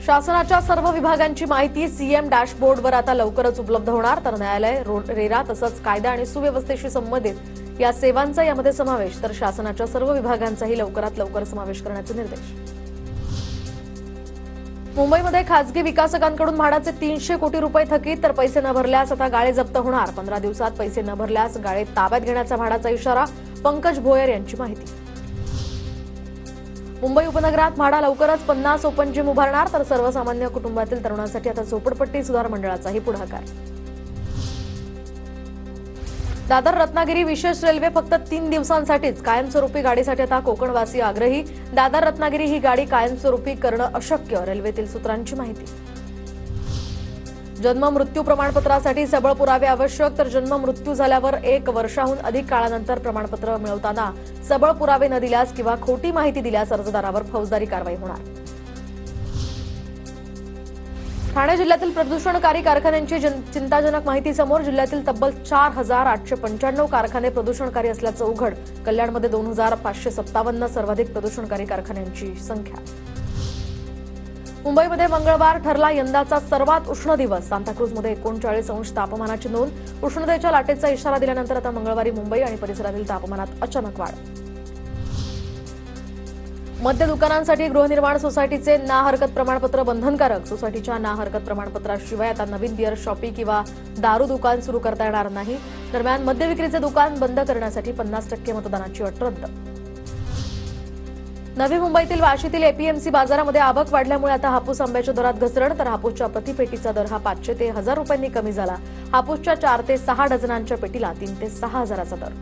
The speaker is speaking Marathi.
शासनाच्या सर्व विभागांची माहिती सीएम डॅशबोर्डवर आता लवकरच उपलब्ध होणार, तर न्यायालय, रेरा तसंच कायदा आणि सुव्यवस्थेशी संबंधित या सेवांचा यामध्ये समावेश, तर शासनाच्या सर्व विभागांचाही लवकरात लवकर समावेश करण्याचे निर्देश. मुंबईमध्ये खासगी विकासकांकडून म्हाडाचे 300 कोटी रुपये थकीत, तर पैसे न भरल्यास आता गाळे जप्त होणार. 15 दिवसात पैसे न भरल्यास गाळे ताब्यात घेण्याचा म्हाडाचा इशारा, पंकज भोयर यांची माहिती. मुंबई उपनगरात म्हाडा लवकरच 50 ओपन जिम उभारणार, तर सर्वसामान्य कुटुंबातील तरुणांसाठी आता झोपडपट्टी सुधार मंडळाचाही पुढाकार. दादर रत्नागिरी विशेष रेल्वे फक्त 3 दिवसांसाठीच, कायमस्वरूपी गाडीसाठी आता कोकणवासी आग्रही. दादर रत्नागिरी ही गाडी कायमस्वरूपी करणं अशक्य, रेल्वेतील सूत्रांची माहिती. जन्म मृत्यू प्रमाणपत्रासाठी सबळ पुरावे आवश्यक, तर जन्म मृत्यू झाल्यावर 1 वर्षाहून अधिक काळानंतर प्रमाणपत्र मिळवताना सबळ पुरावे न दिल्यास किंवा खोटी माहिती दिल्यास अर्जदारावर फौजदारी कारवाई होणार. ठाणे जिल्ह्यातील प्रदूषणकारी कारखान्यांची चिंताजनक माहिती समोर. जिल्ह्यातील तब्बल 4895 कारखाने प्रदूषणकारी असल्याचं उघड. कल्याणमध्ये 2557 सर्वाधिक प्रदूषणकारी कारखान्यांची संख्या. मुंबईमध्ये मंगळवार ठरला यंदाचा सर्वात उष्ण दिवस. सांताक्रूजमध्ये 39 अंश तापमानाची नोंद. उष्णतेच्या लाटेचा इशारा दिल्यानंतर आता मंगळवारी मुंबई आणि परिसरातील तापमानात अचानक वाढ. मद्य दुकानांसाठी गृहनिर्माण सोसायटीचे ना हरकत प्रमाणपत्र बंधनकारक. सोसायटीच्या ना हरकत प्रमाणपत्राशिवाय आता नवीन बिअर शॉपी किंवा दारू दुकान सुरू करता येणार नाही. दरम्यान मद्य विक्रीचे दुकान बंद करण्यासाठी 50% मतदानाची अट रद्द. नवी मुंबईतील वाशीतील एपीएमसी बाजारामध्ये आवक वाढल्यामुळे आता हापूस आंब्याच्या दरात घसरण, तर हापूसच्या प्रतिपेटीचा दर हा 500 ते 1000 रुपयांनी कमी झाला. हापूसच्या 4 ते 6 डझनांच्या पेटीला 3 ते 6 हजाराचा दर.